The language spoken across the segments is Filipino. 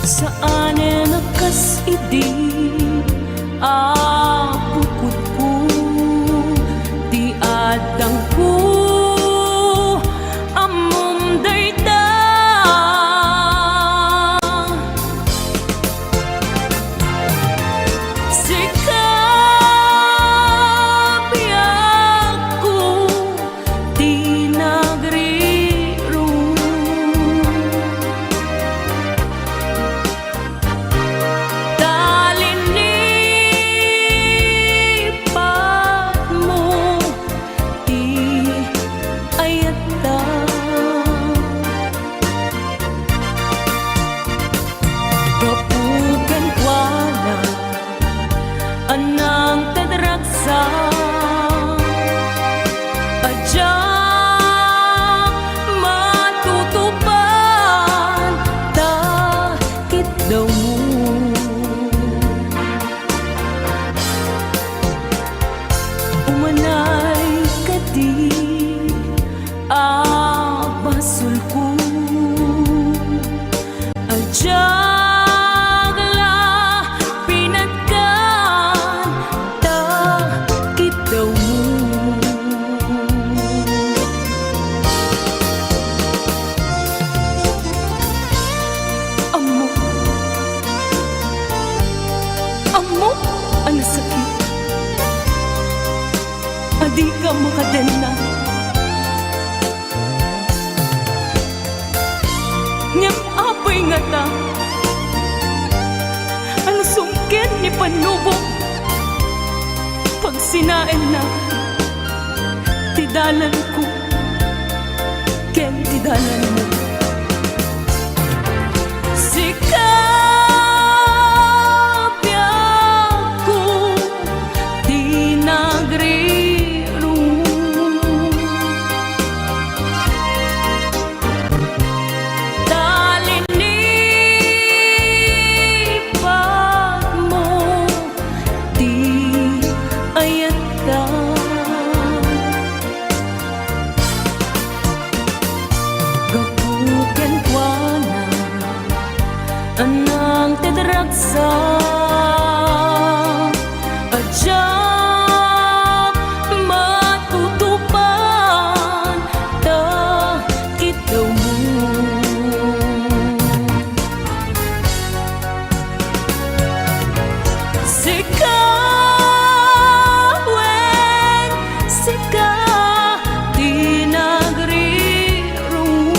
Saan nakas idi pukutku di adang ku amum dayta sikap aku di negeri rum anang tadraksa ajak matutupan takit daw mo umanay kadi basul ko ajak ang sakit, adi ka makadena. Ngem apay nga ta, ang sungkin ni panubok, pag sinain na, tidalan ko, ken tidalan mo. Anang tadraksa ajak matutupan takit daw mo sikawen sika di negeri rum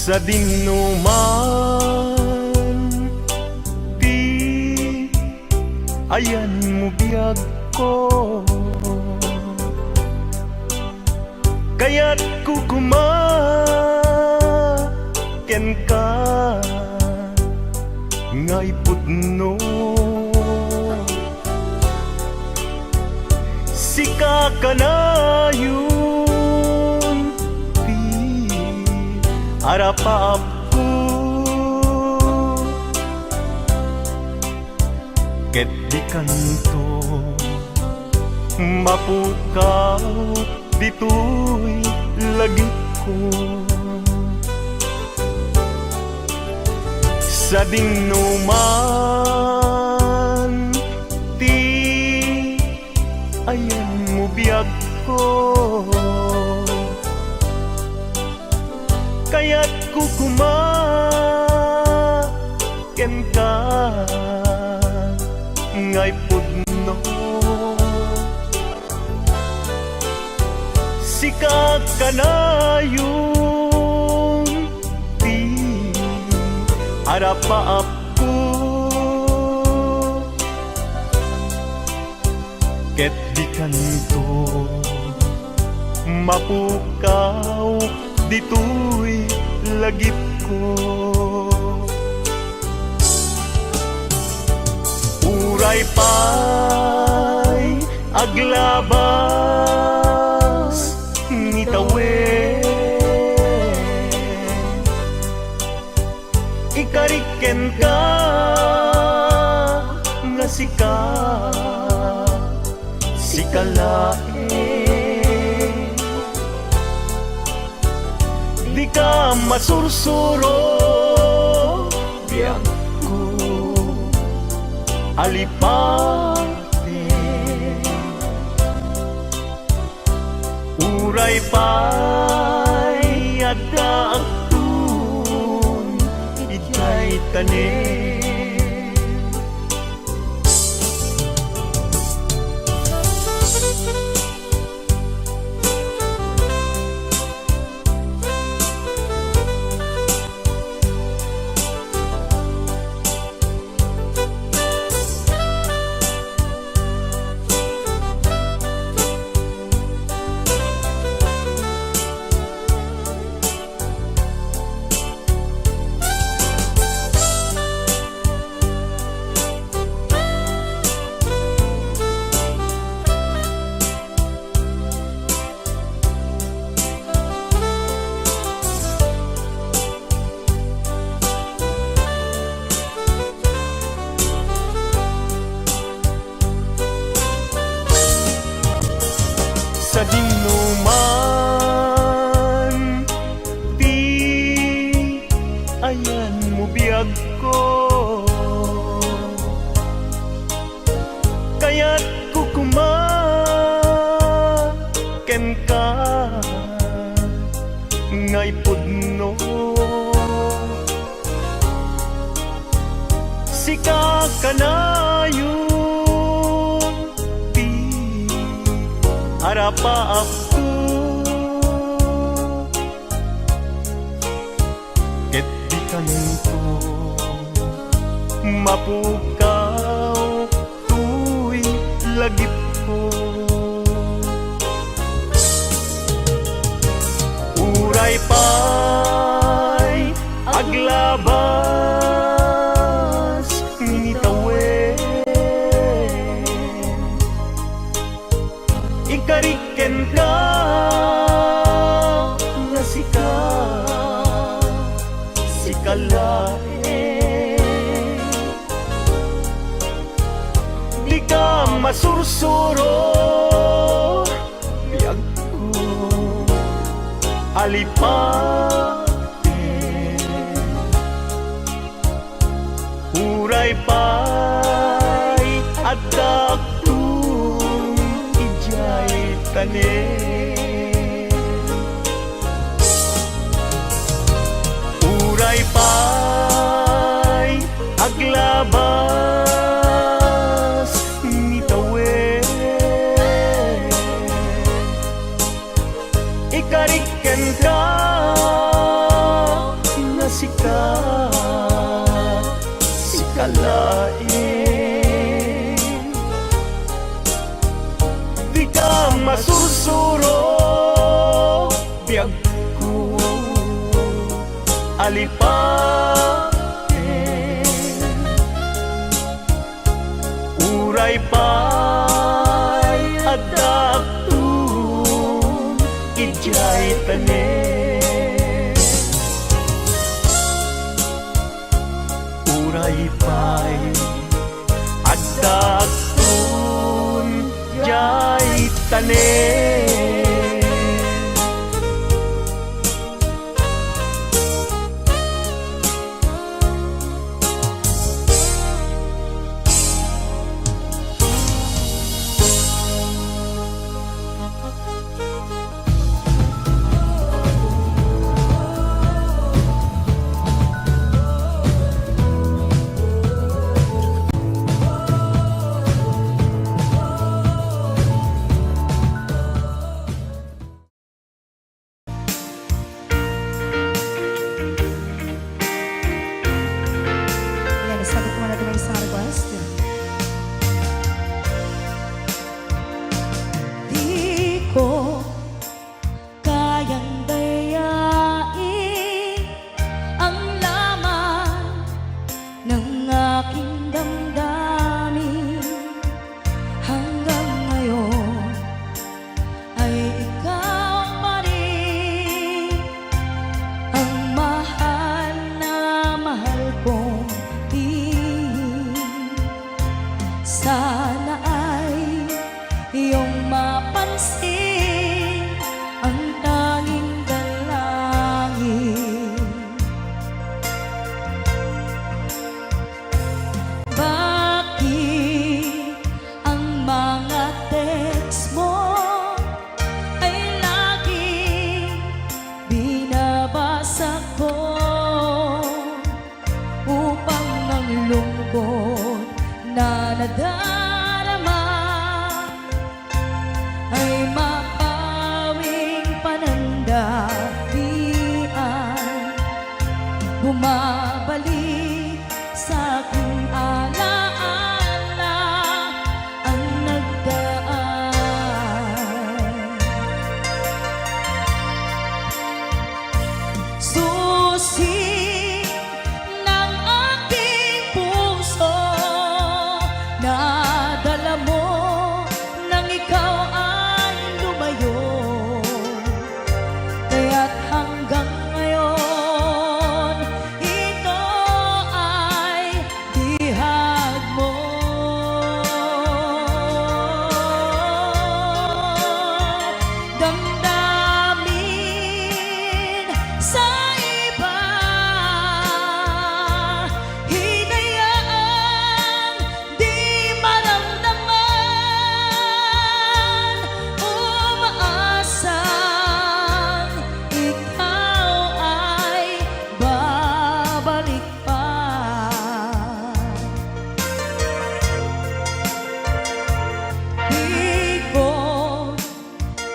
sa dinuman, di ayan mo biyag ko, kaya't kukumaken ka ngay pudno. Sika ka na yun, di arapap ko, ket di kanto mapukaw dito'y lagit ko. Sa dinuman, di ayan mo biyag ko, kaya't kukumaken ka ngay pudno. Sika ka na yung di arapaap ko, ket di kanto mapukaw dito'y lagip ko. Uray pa'y aglabas ni tawen, ikariken ka nga sikalae, di ka masursuro biyag ko alipate. Uray pa'y adda aktun itay tanin, sa dinuman, di ayan mo biyag ko, kaya't kukumaken ka ngay pudno. Sika ka na yung di arapaap ko, ket di kanto mapukaw tuy lagip ko. Uray pa'y aglabas ni tawen, ikariken ka nga sikalae, di ka masursuro biyag ko alipate. Uray pa'y adda aktun ijay tanin, uray pa'y aglabas ni tawen, ikariken ka sikat si kalain. Di ka masursuro biyag ko alipain. Uray pa'y adaptun ijay tanen. Uray pa'y adaptun ijay tanen. Ayan, sagot mo natin ang isang request. Di ko kayang dayain ang laman ng aking damdamin. Hanggang ngayon ay ikaw pa rin ang mahal na mahal kong tinig. Sana ay iyong mapansin ang tanging dalangin. Bakit ang mga text mo ay laging binabasa ko upang ang lungkot na nadarama ay mapawing panandapian. Bumabalik sa aking alaala ang nagdaan. Susi ng aking puso na dala mo nang ikaw ay lumayo. Kaya't hanggang ngayon ito ay bihag mo. Damdamin sa iba, hinayaang di maramdaman. Umaasang ikaw ay babalik pa. Di ko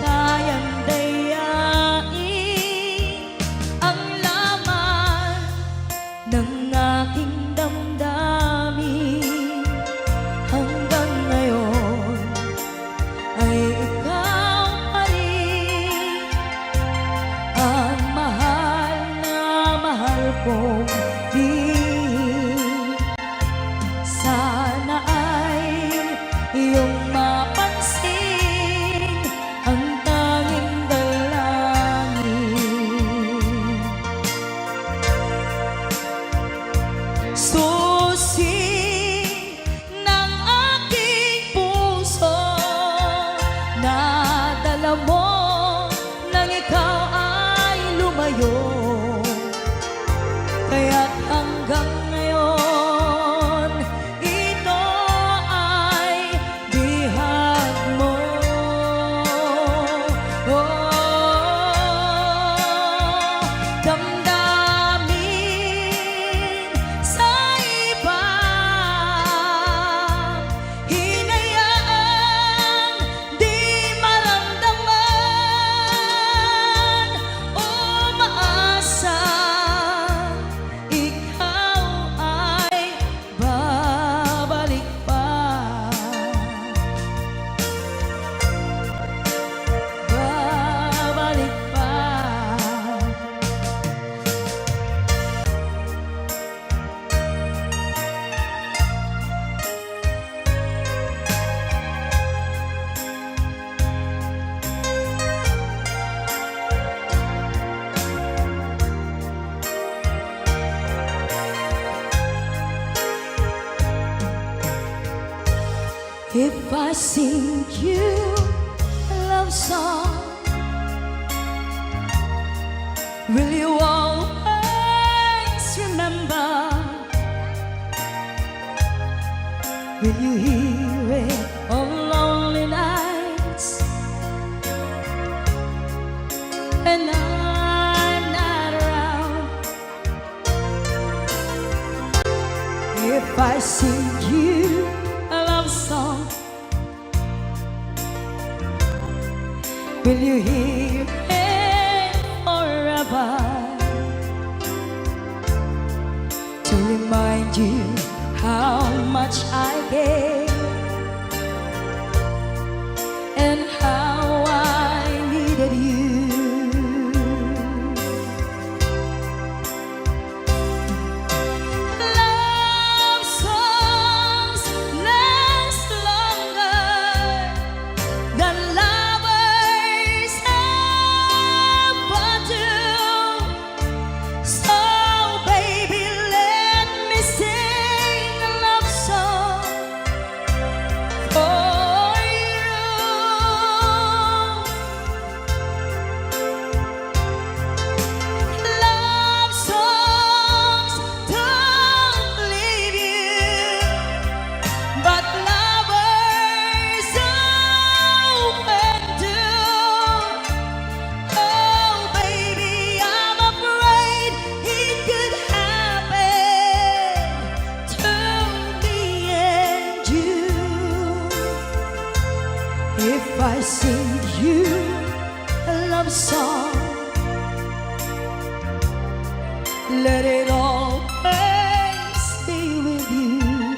kayang dayain ang laman ng aking damdamin. Hanggang ngayon ay ikaw pa rin ang mahal na mahal kong tinig. Sana ay iyong mapansin ang tanging dalangin. Susi ng aking puso na dala mo nang ikaw ay lumayo. Kaya't hanggang If I sing you a love song, will you always remember? Will you hear it on lonely nights and I'm not around? If I sing you a love song, will you hear it forever? To remind you how much I gave and how I needed you. Love songs last longer than lovers ever do. So baby, let me sing a love song for you. Love songs don't leave you, but lovers often do. Oh baby, I'm afraid it could happen to me and you. If I sing you a love song, let it always be with you.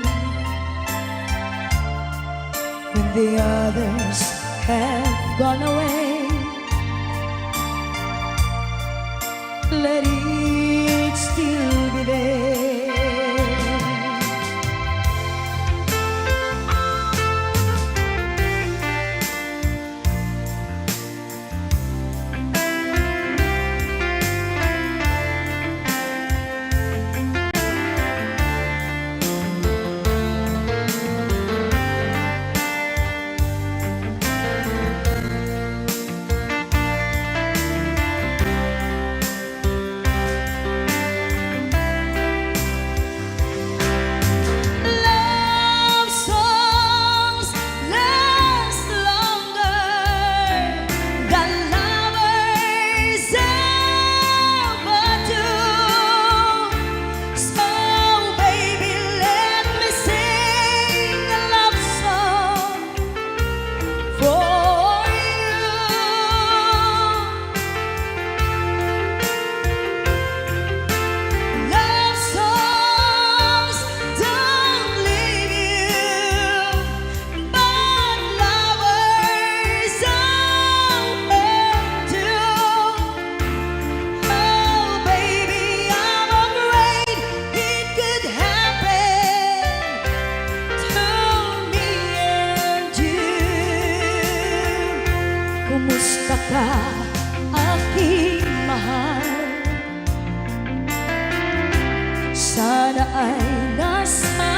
When the others have gone away, let it still be there. Love songs last longer than lovers ever do. So baby, let me sing a love song for you. Love songs don't leave you, but lovers often do. Oh baby, I'm afraid it could happen to me and you. Kumusta ka, aking mahal? Sana ay nasa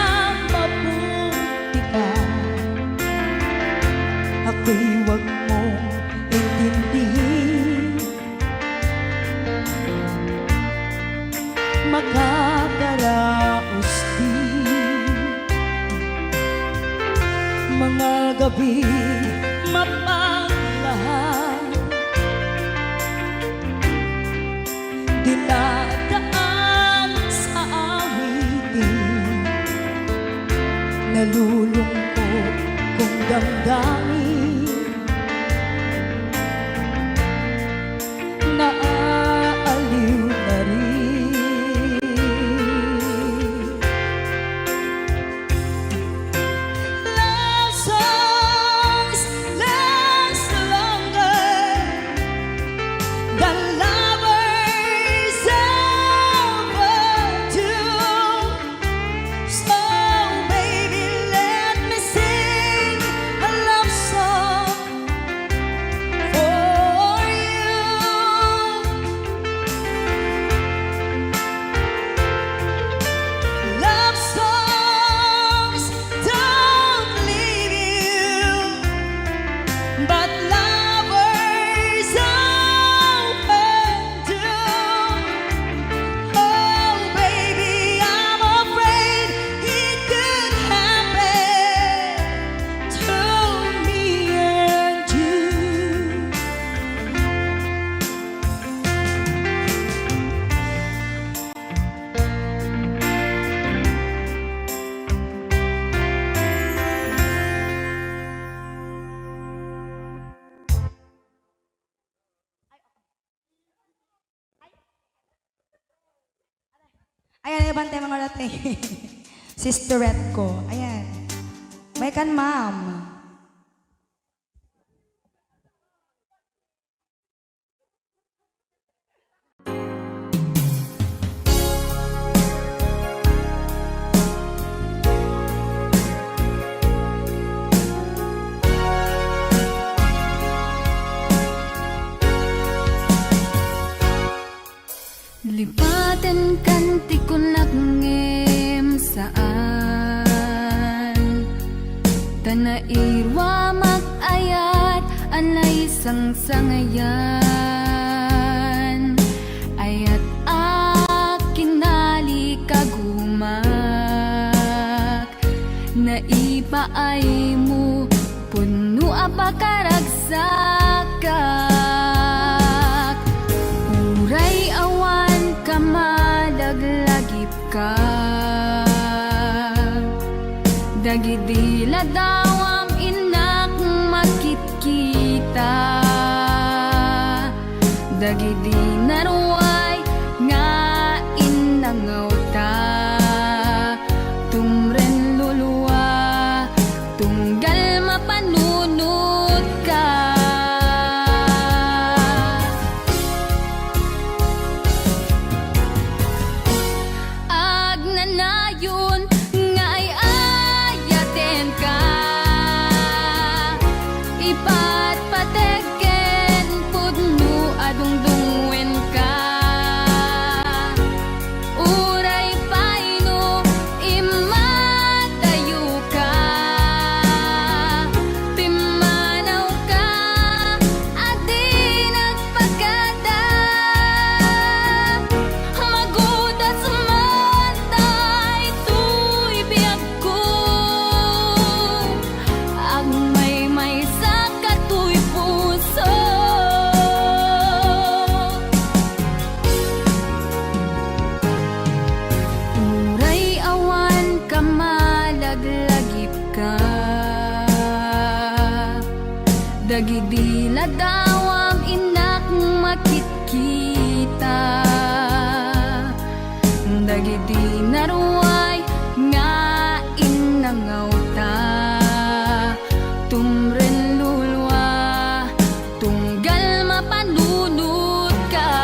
mabuti ka. Ako'y huwag mong intindihin, makakaraos din mga gabi mapaglahan, dinadaan sa awitin, nalulungkot kong damdamin, naaaliw na rin. Love songs last longer than lovers ever do. So baby, let me sing a love song Ayan, ibang tema nga natin. Sisterette ko. Ayan. May kan, ma'am. Lipatan kanti ko nagngem saan Tanairwa mag-ayat anay sang-sangayan Ayat akinali kagumak Naipaay mo puno apakaragsakak Uray awan kamadaglagip ka Dagidila dawam inak makit-kita Dagidi naruay nga inangaw ta Tumren luluwa tunggal mapanunod ka Agnanayon nga ay ayaten ka Ipatpateken pudno adungdungwen ka Uray paino imatayo ka Pimanaw ka adi nagpagada Magudas man tay tuy biyag ko Ang may sa katuy puso Uray awan ka malaglagip ka Dagidila dawam inak makit-kita Dagidi naruay nga inangaw ta Tumren lulwa tunggal mapanunod ka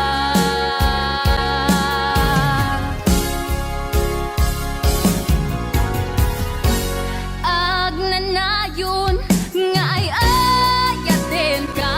Agnanayon nga ay ayaten ka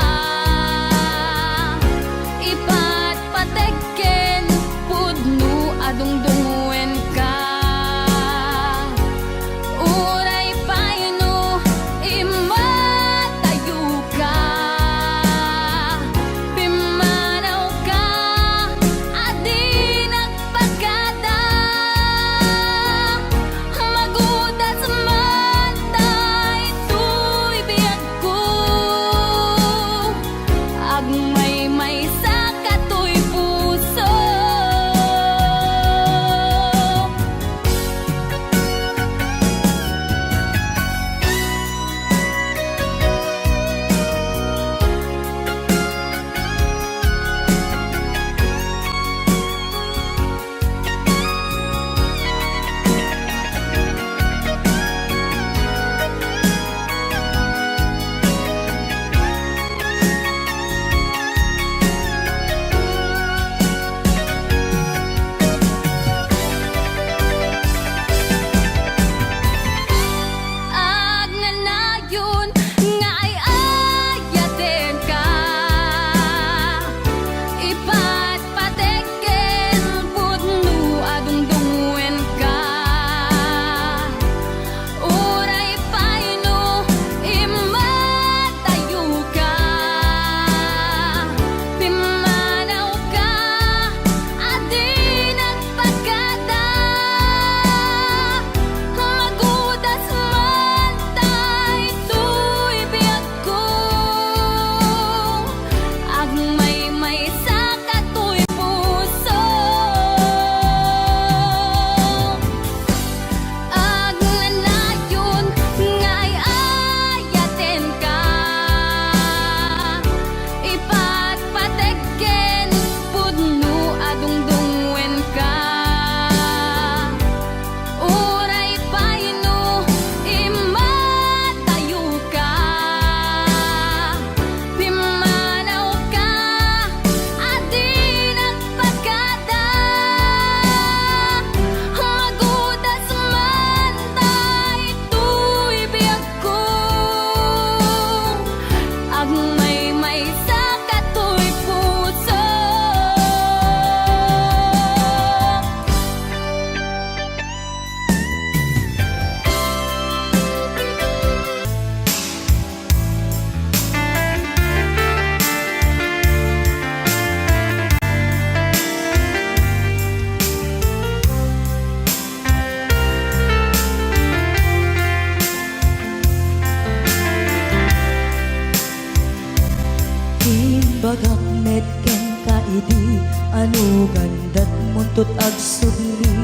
Ano gandat muntot ag subli.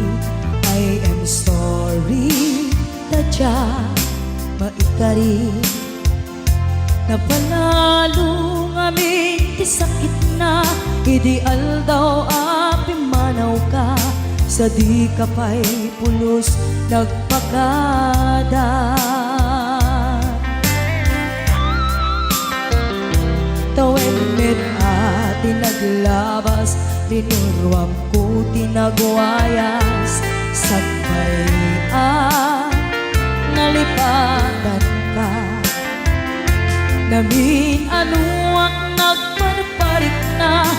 I am sorry, tadya maikari. Napanalo ngamin ti sakit na, ideal daw api manaw ka. Sa di ka pa'y pulos nagpakada. Tawen met ati naglabas, tinuruam ko tinagwayas. Sagmay nalipatan ka. Namin ano ang nagparparik na,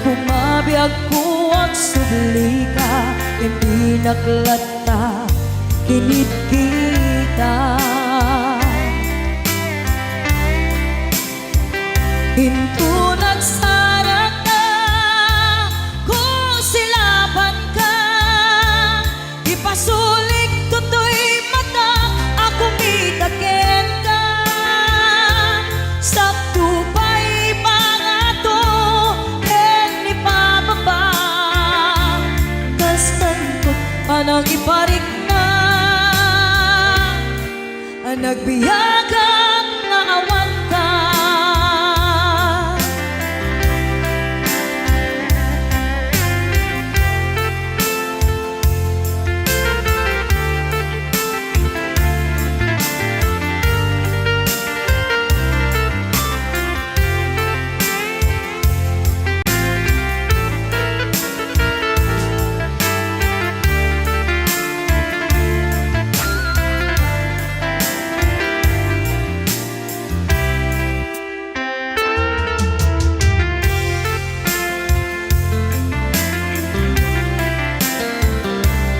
kumabiyag ko ang subli ka. Hindi naklata, kinit kita. Hinto nagsarap na, kung silaban ka. Ipasulik tutoy mata, ako mitakin ka. Sakto pa'y pangato, en ipababa. Kastantot panang iparik na, ang nagbiyagang naawan ka.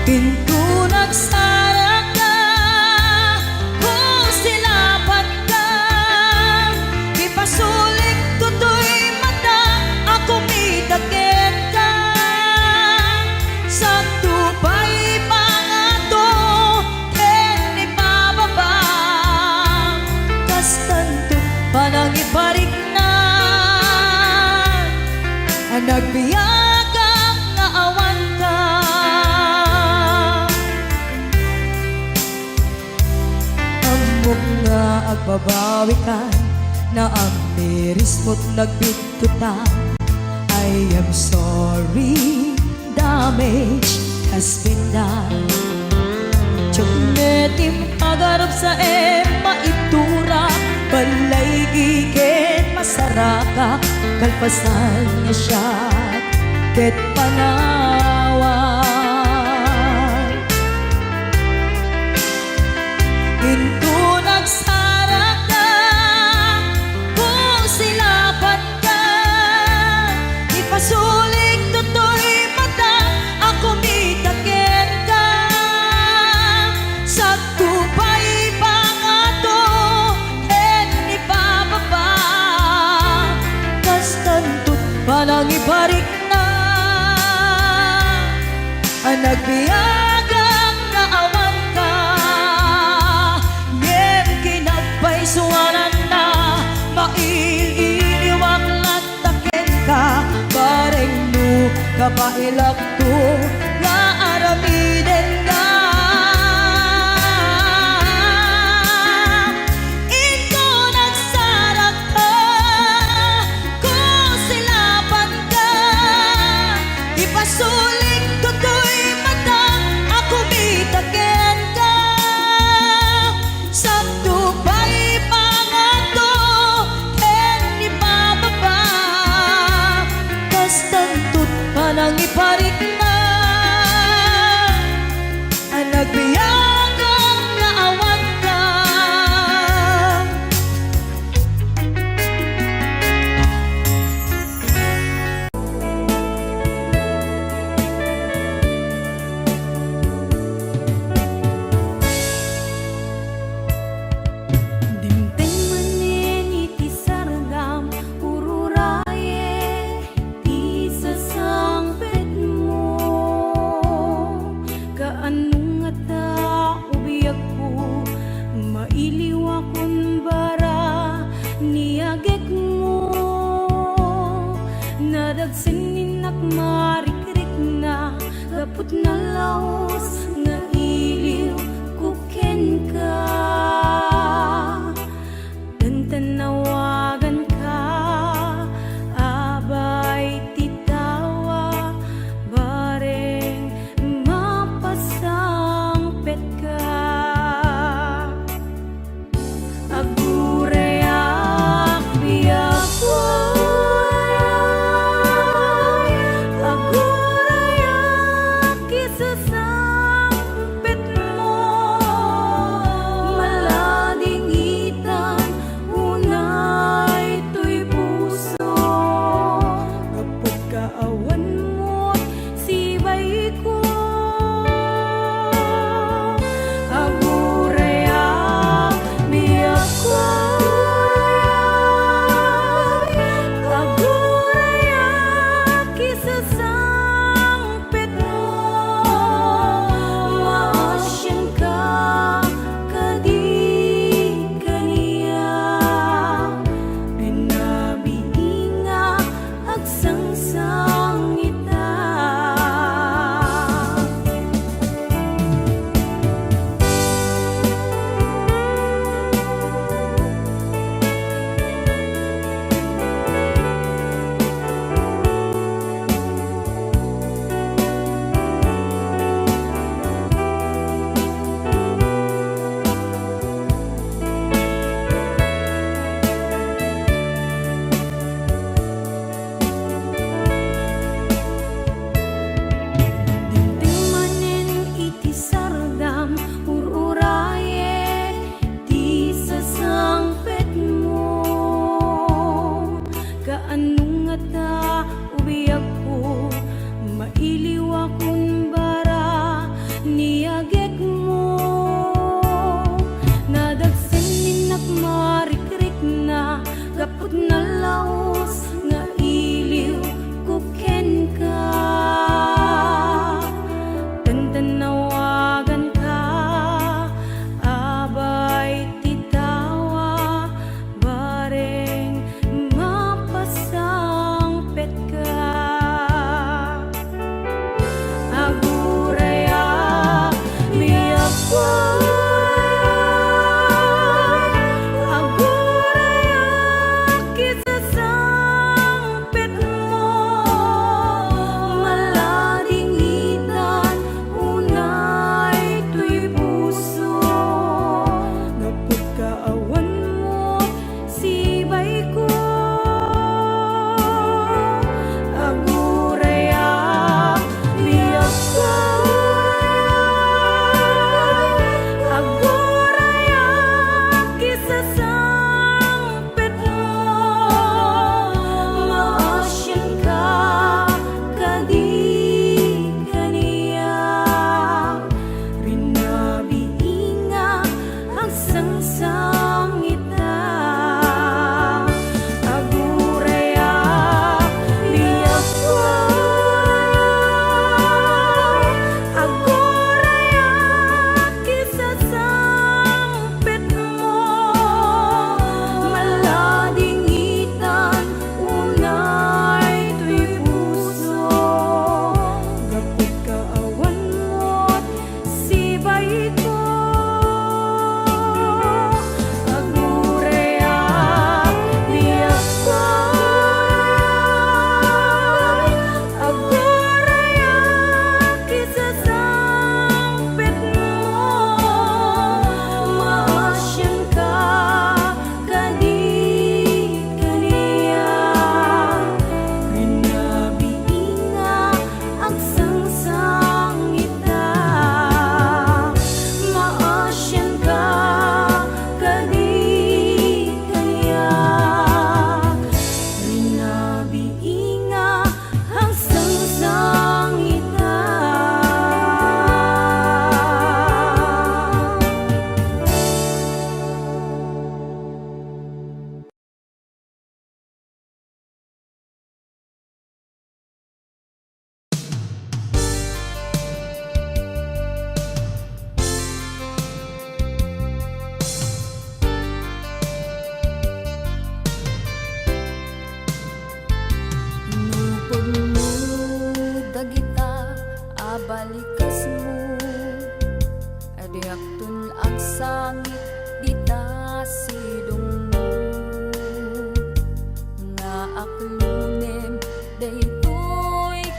Pinto nagsara ka, kung silaban ka. Ipasulik tutoy mata, ako mitakin ka. Sakto pa'y pangato, en ipababa. Kastanto panang iparik na, ang nagbiyagang naawan ka. Amok nga agbabawi ka, na ang miris mo't nagbitutan. I am sorry, damage has been done. Tsumetim agarap sa maitura, balay gigen masaraka. Kalpasan niya siya, ket panawan. Hinto nagsara ka, kung silaban ka. Ipasulik tutoy mata, ako mitakin ka. Sakto pa'y pangato, en ipababa. Kastantot panang iparik na, ang nagbiyagang naawan ka. Ngem kinagpaisuanan na, maililiwang lantakin ka. Bareng no kapailak to, nga aramiden ka. Ito nagsarak ka, kung silaban ka. Ipasulik tutoy mata, ako mitakin ka. Sakto pa'y pangato, en ipababa. Kastantot panang iparik na, ang nagbiyagang naawan ka.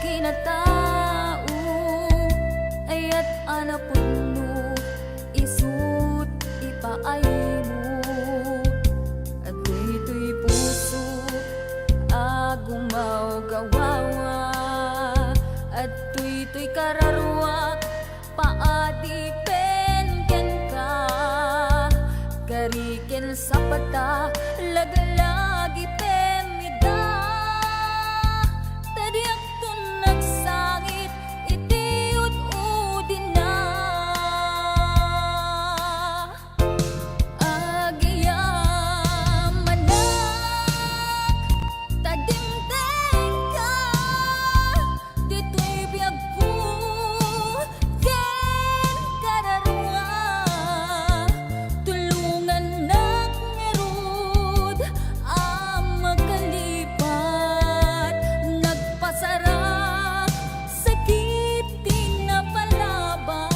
kinatao ayat anapunno isut ipaay mo at ito'y puso agumaw gawawa at ito'y kararwak paadipen ken ka kariken sa pata lagalagi pemida tadiak tun nagsangit iti ududin na agiyaman tadimteng ka dito'y biyag ko ken kararwa tulungan nak ngerud ang magkalipat nagpasarap sakit din na palabas.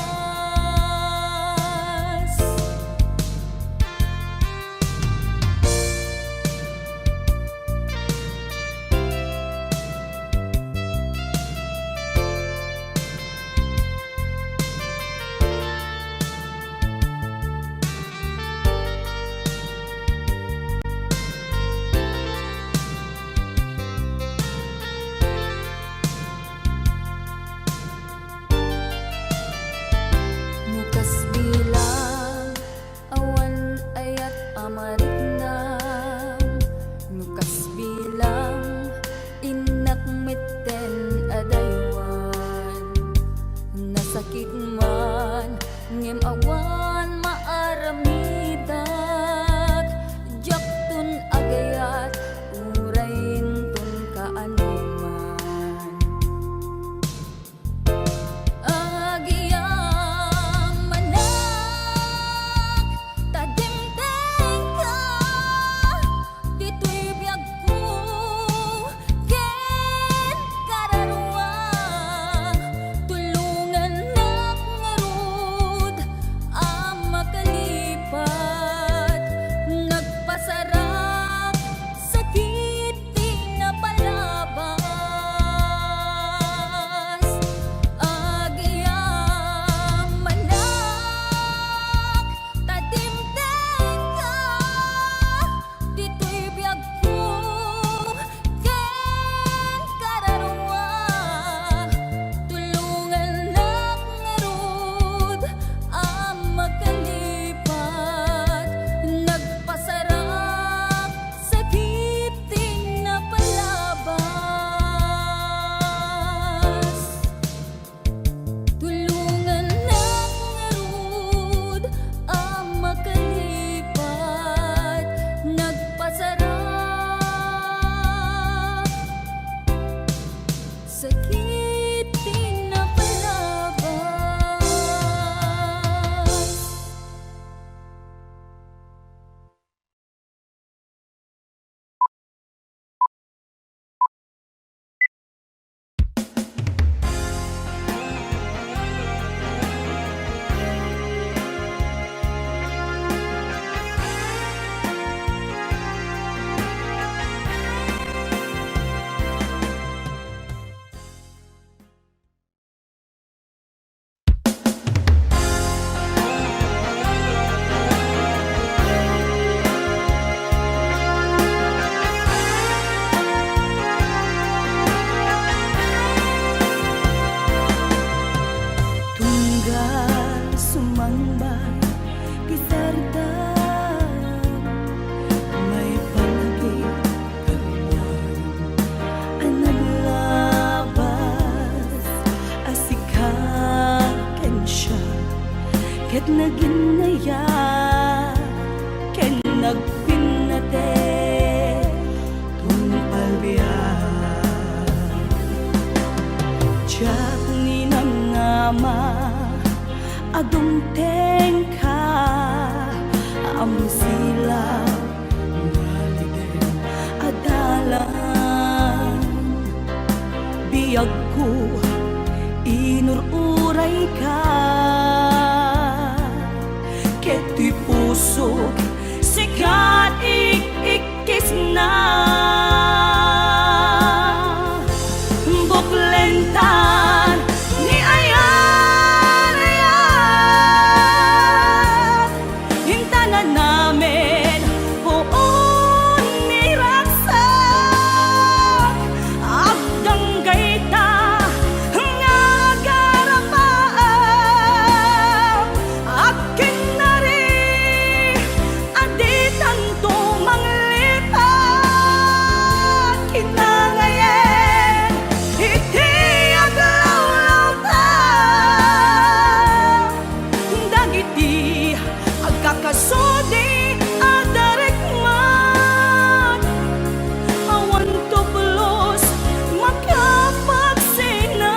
Mukas bilang awan ayat amarik na Mukas bilang inak mitten adaywan Nasakit man ngem awan maaramidak Jaktun agayat urain tun kaanuman agiyaman tadimteng ka dito'y biyag ko ken kararwa tulungan nak ngarud ang makalipat nagpasarap sakit di na palabas agiyaman tadimteng ka dito'y biyag ko ken kararwa tulungan nak ngarud ang makalipat nagpasarap sakit din na palabas tulungan nak ngarud ang makalipat nagpasarap sakit din na palabas. Tunggal sumambay kisartan may palagi kalman ang naglabas asikaken siya ket naginaya ken nagpinate tumpalbiyan Diyak ni nama adumteng ka amsilaw ngaliden adalan biyag ko inururay ka keto'y pusok sikat ikikis na bukod buklentan ni ayan hintanan namin buon ni raksak agdang gayta nga garapaan akin na rin aditan to manglipat kinangayen iti aglaw-law ta dagiti agkakasudi adarikmat awan to pulos makapagsina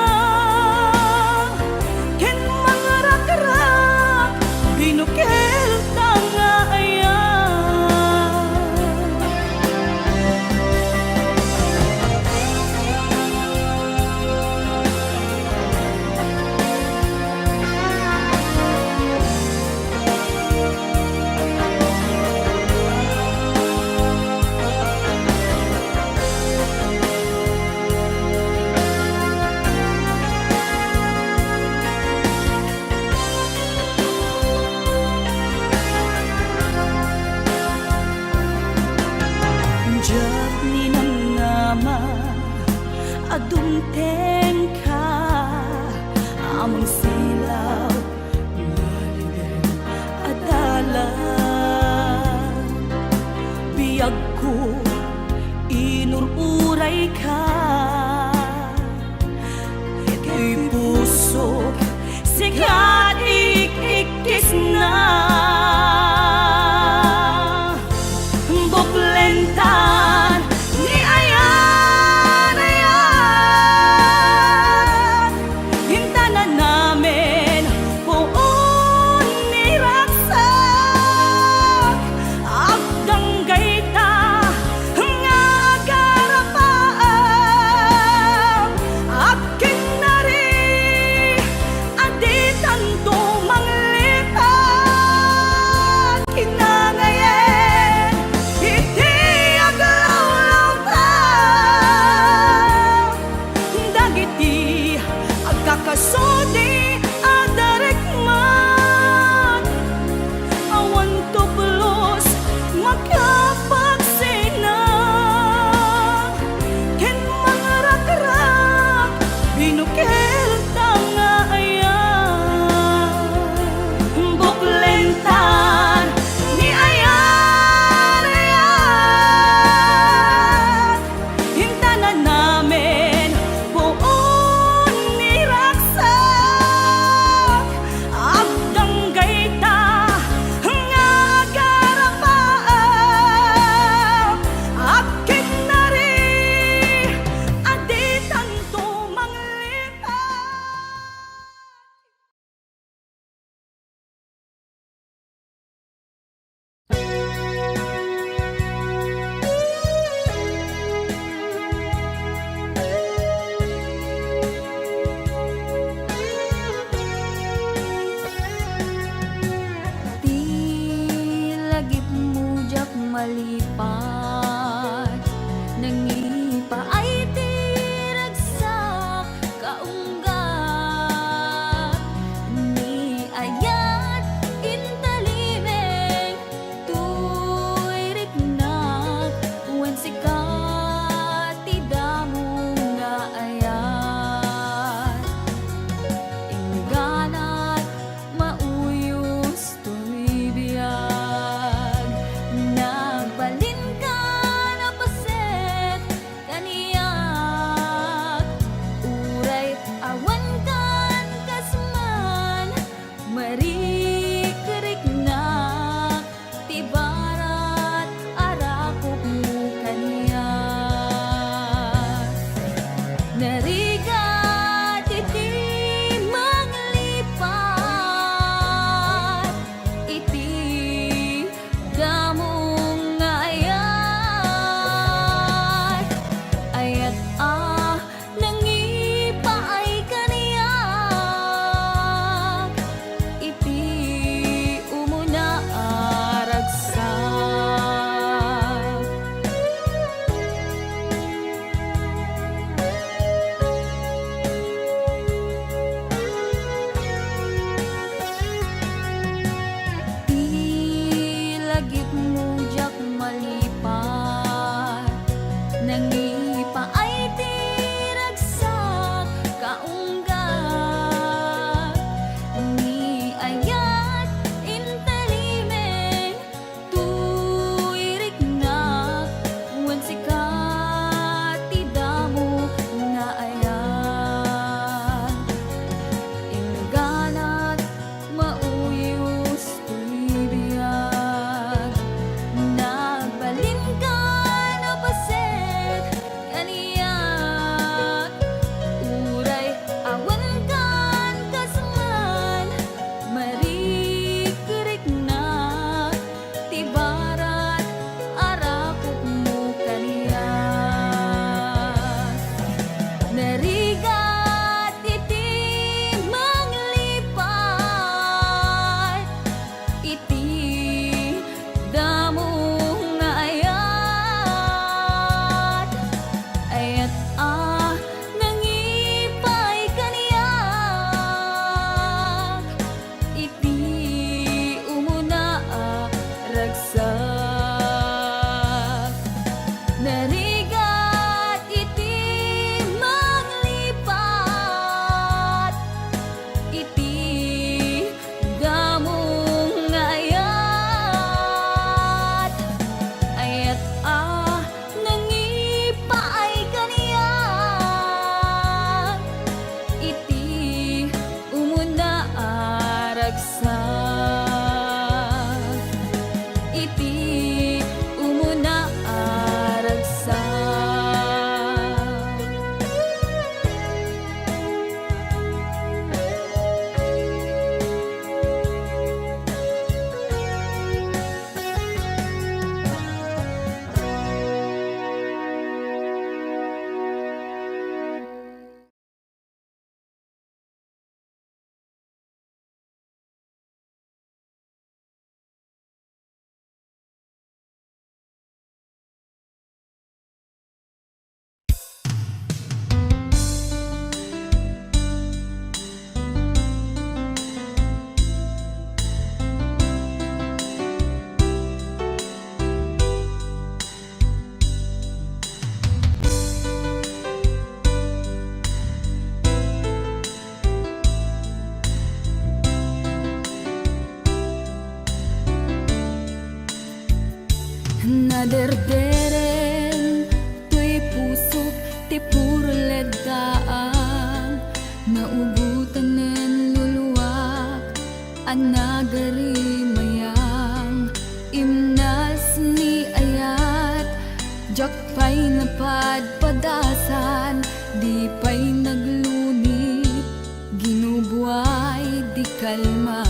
ken mangarak-rak binukel tanga ayan. Diyak ni nang nama adumten ka amang silaw ngaliden adalan biyag ko inururay ka kay puso sigat ikikis na buklentan ni ayan hintanan namin buon ni raksak agdang gayta nga garapaan akin na rin aditan to manglipat kinangayen iti aglaw-law ta dagiti agkakasudi adarikmat awan to pulos makapagsina ken mangarak-rak binukel tanga ayan. Buklentan ni ayan hintanan namin buon ni raksak agdang gayta nga garapaan akin na rin aditan to manglipat Naderderen tuy pusok ti puro ledaan, naubutan luluwak anagari mayang imnas ni ayat jak pa'y napadpadasan di pa'y naglunit ginubuay di kalman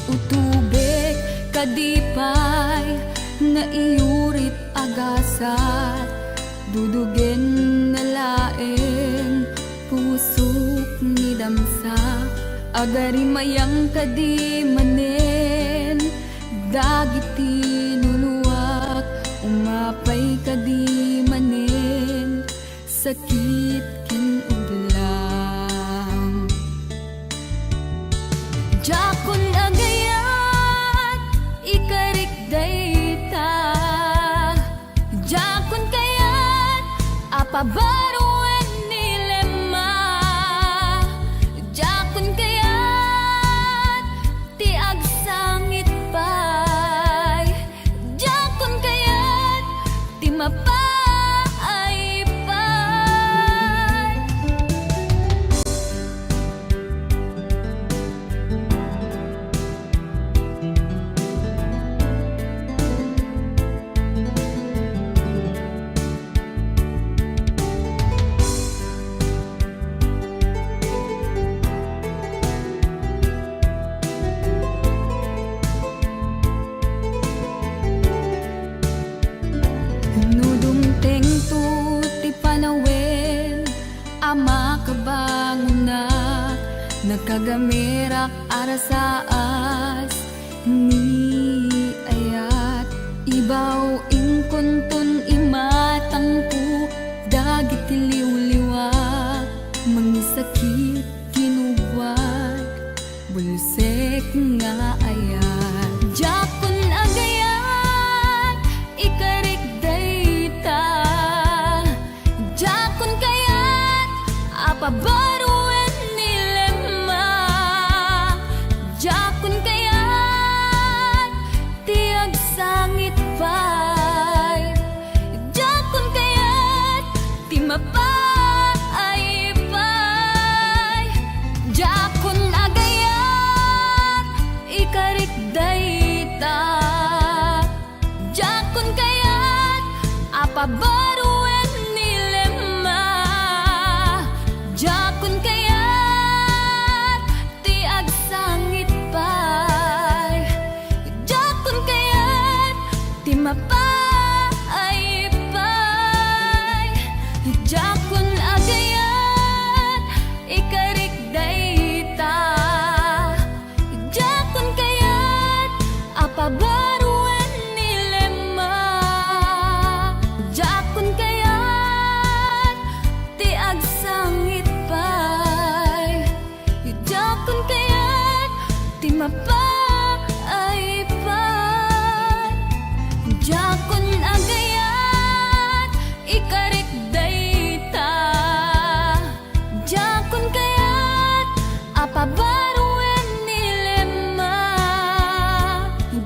utubek kadipay na iyurit agasat dudugen na laeng pusok ni damsa agari mayang kadi manen dagiti nuluwak umapay kadi manen sakit ken udlang jakon agayat ikarik dayta jakon kayat apabaruan nilema jakon kayat ti agsangit pay jakon kayat ti mapay pay nudumteng tu ti panawen ama kabangunak nakagamirak arasaas ni ayat ibaw ingkuntun imatangku dagiti liwliwak mangisakit ginubuat bulusek nga ayat jakon agayat ikarik dayta jakon kayat apabaruan nilema jakon kayat ti agsangit pay jakon kayat ti mapay pay jakon agayat ikarik dayta jakon kayat apabaruan nilema jakon kayat ti agsangit pay jakon kayat ti mapay pay jakon agayat ikarik dayta jakon kayat apabaruan nilema jakon kayat ti agsangit pay jakon kayat ti mapay pay jakon agayat ikarik dayta jakon kayat apabaruan nilema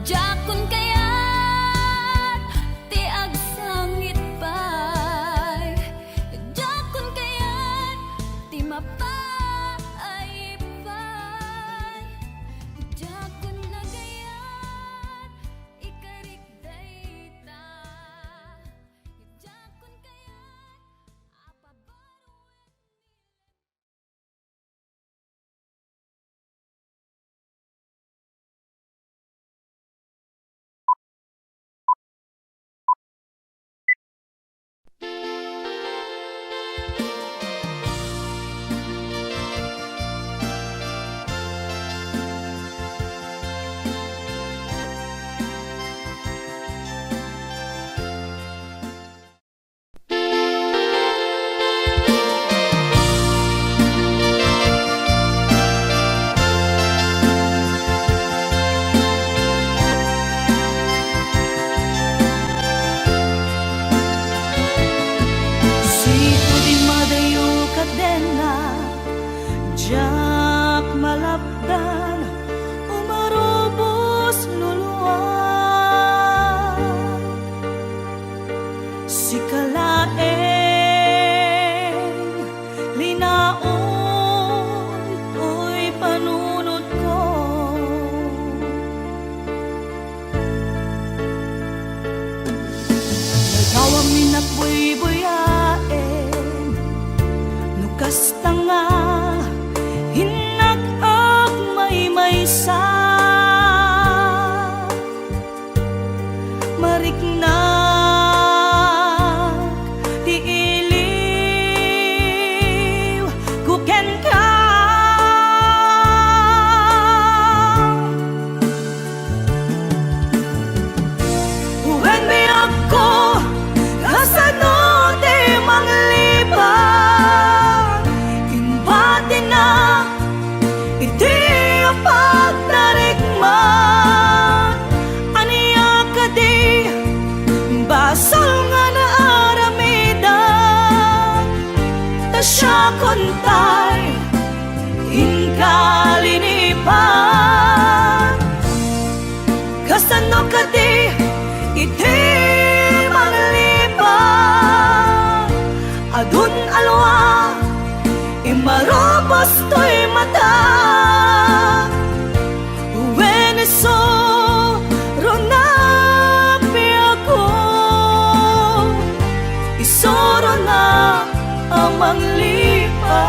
jakon kayat ti agsangit pay jakon kayat ti mapay pay jakon agayat ikarik dayta jakon kayat apabaruan Jak malapdan umarubos siya kontay inkalinipan kasano ka di iti manglipan adun alwa imarobos to'y mata Veneso ronapi ako isoro na amang lipan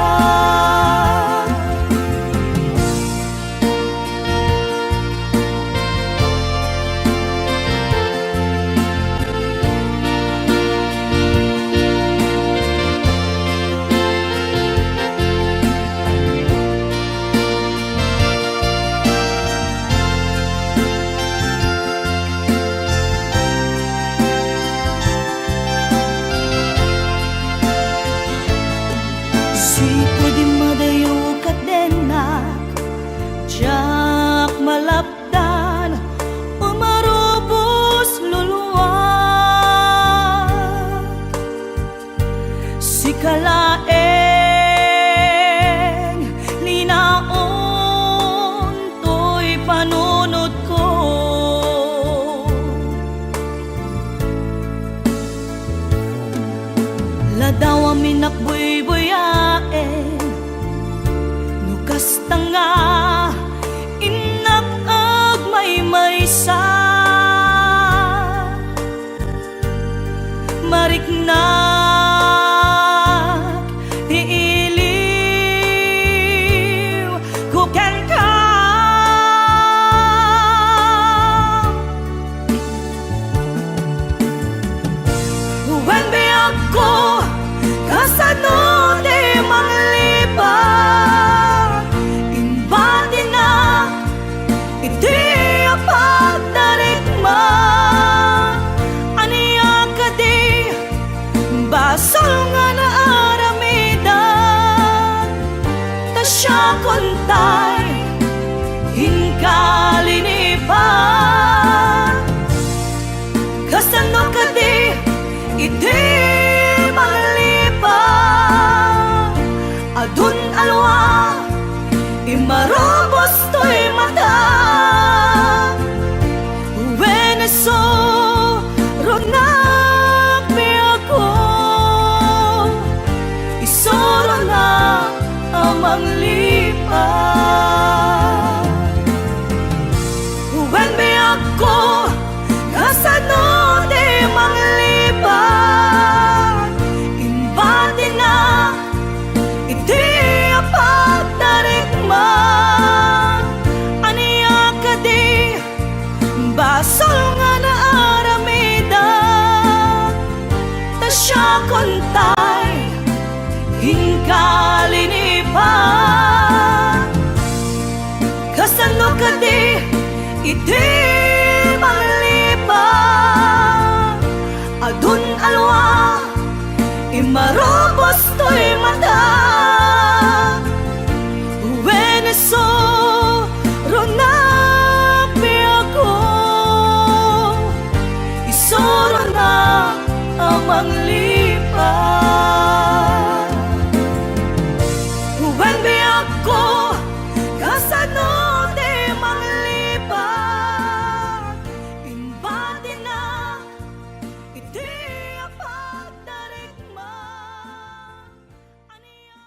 Sipo di madayo kadenak Jak malapdan umarubos luluwag Sikalaeng linaon to'y panunod ko Ladaw amin nakbuy-buyaen Nukas tanga inag-ag may-maysa Mariknag tiiliw kuken ka When be ako kasano di manglipan Imbati na iti apagdarikma Aniya ka di basol nga na aramidan Ta siya kontay inkalinipan Kasano ka di iti manglipan Adun alwa imarobos to'y mata Veneso ronapi ako isoro na amang lipan When be ako kasano di manglipan Imbati na iti apagdarikma Aniya ka di basol nga na aramidan Ta siya kontay inkalinipan Kasano ka di iti manglipan Adun alwa imarobos to'y mata Veneso ronapi ako isoro na amang lipan When be ako kasano di manglipan Imbati na iti apagdarikma Aniya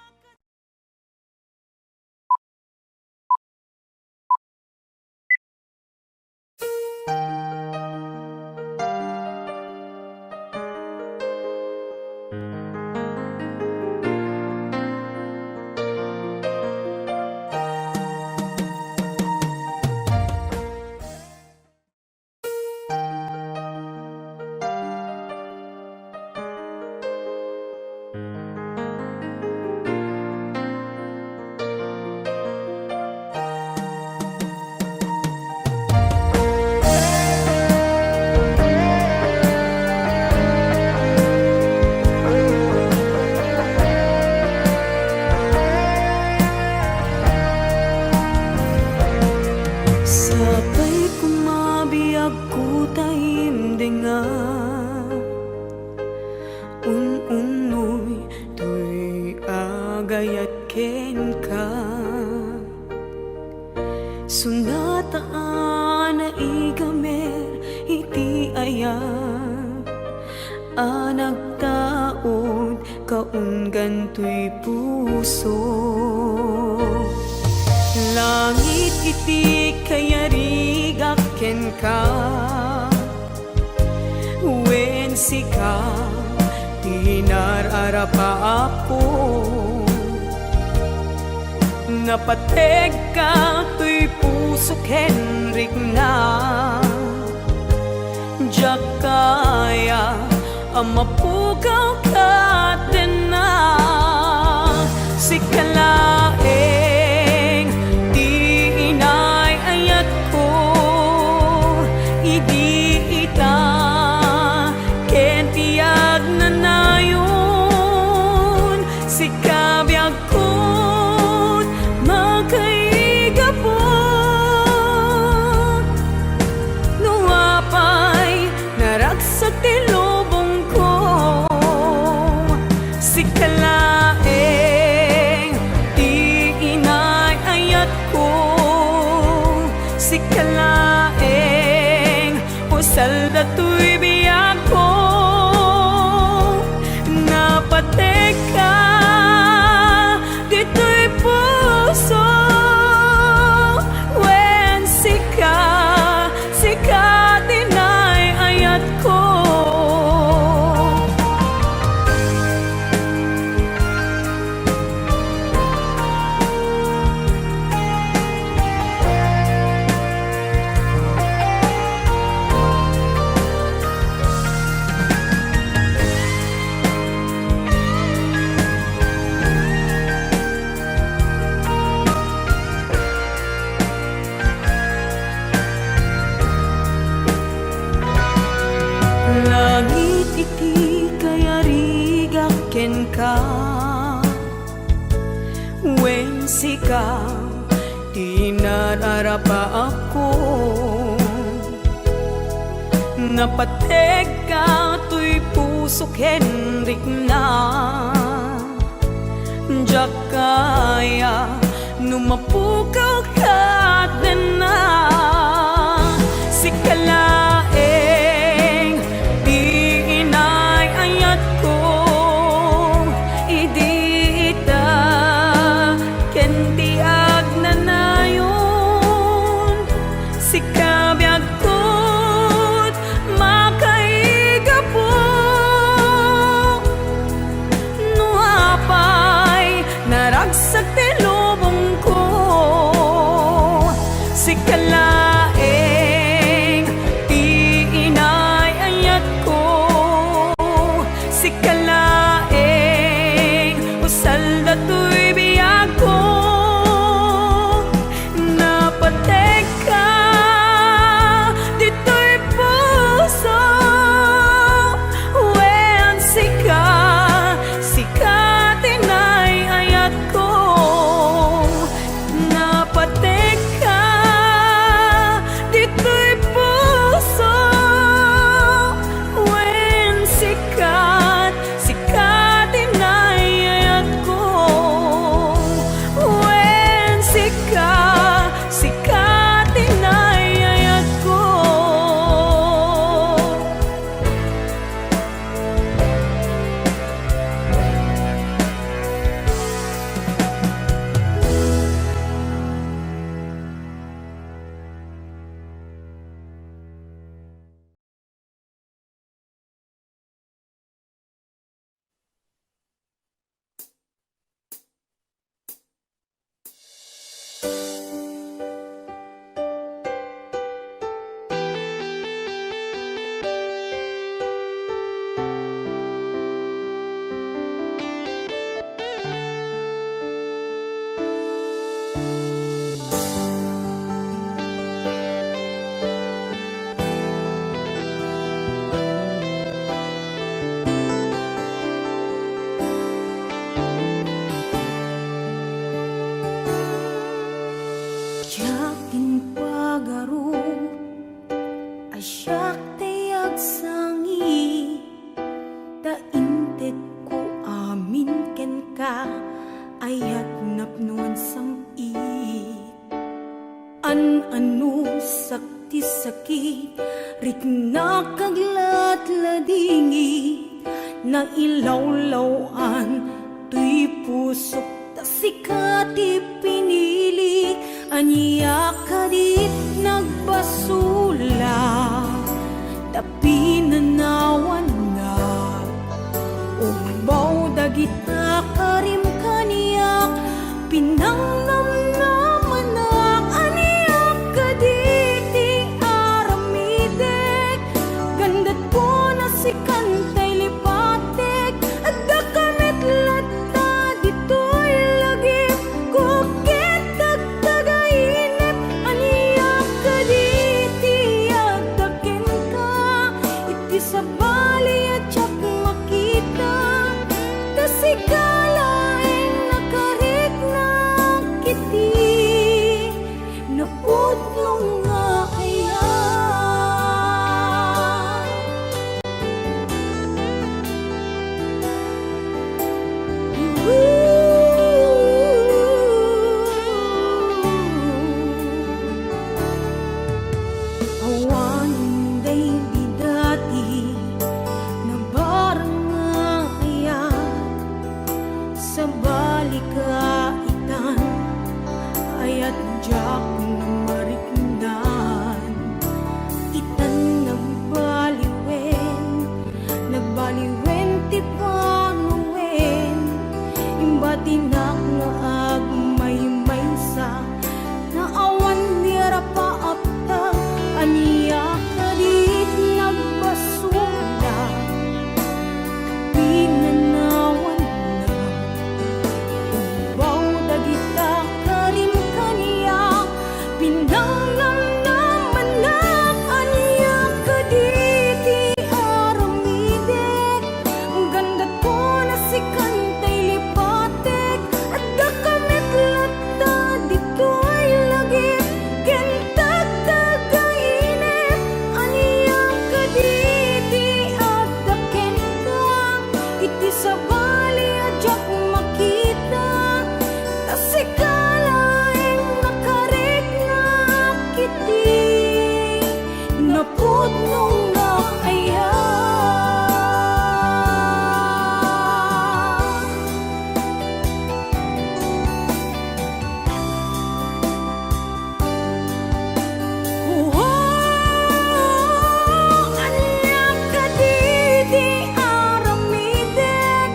gayat ken ka. Sunataan na igamer iti ayat, anak taon kaunggan to'y puso. Langit iti kayarigak ken ka, wen sika tinararapa ako. Napateg ka to'y puso kenrik na, diyak kaya amapugaw ka din na. Sikalaeng di inay ayat ko, idi ita ken tiyag na nayon. Sikabiyag ko't magkaigapon, nuapay naragsak ti lubong ko. Sikalaeng di inay ayat ko, sikalaeng usal dato'y biyag ko. Napateg ka dito'y puso, wen sika tinay ayat ko. Langit iti kayarigak ken ka, wen sika tinararapa ako. Napateg ka to'y puso kenrik na, diyak kaya numapukaw ka din na. Sikalaeng di inay ayat ko, idi ita ken tiyag na nayon. Sikabiyag ko't makaigapon, nuapay naragsak ti lubong ko. Sikalaeng di inay ayat ko, sikalaeng usal dato'y biyag ko. Napateg ka dito'y puso, wen sika tinay ayat ko. Napateg ka dito'y puso, wen sika tinay ayat ko. Wen sika tinay ayat ko. ayat napnuan sang an-anu sakti sakit rit nakaglatladingi na ilawlawan tuy pusok ta sikati pinili aniya kadit nagbasula tapi nanawan na umbaw dagita karim kaniyak pinangnamnaman aniyak kaditi aramidek gandat ko na si kantay lipatek at dakamit lata dito'y lagip kukit tagtagainip aniyak kaditi agdakin ka iti sa bali at tsak makita tasikalain nakarik na kiti naputlong nga kaya awan day bidati na barang nga kaya sa balikaitan ayat jak na mariknan itan nagbaliwen ti panuwen imbatinak nga agmay sa na awan nira paapta aniya kadit nagbasula pinanawan na ubaw dagita karim kaniya pinangnamnaman na aniya kaditi aramidek gandat ko na si kantay lipatek at dakamit lata dito'y lagip kentag tagainip aniya kaditi at daken ka iti sa bali at jak makita tasikalaing nakarik na kiti napudnong nga kaya aniyak kaditi aramidek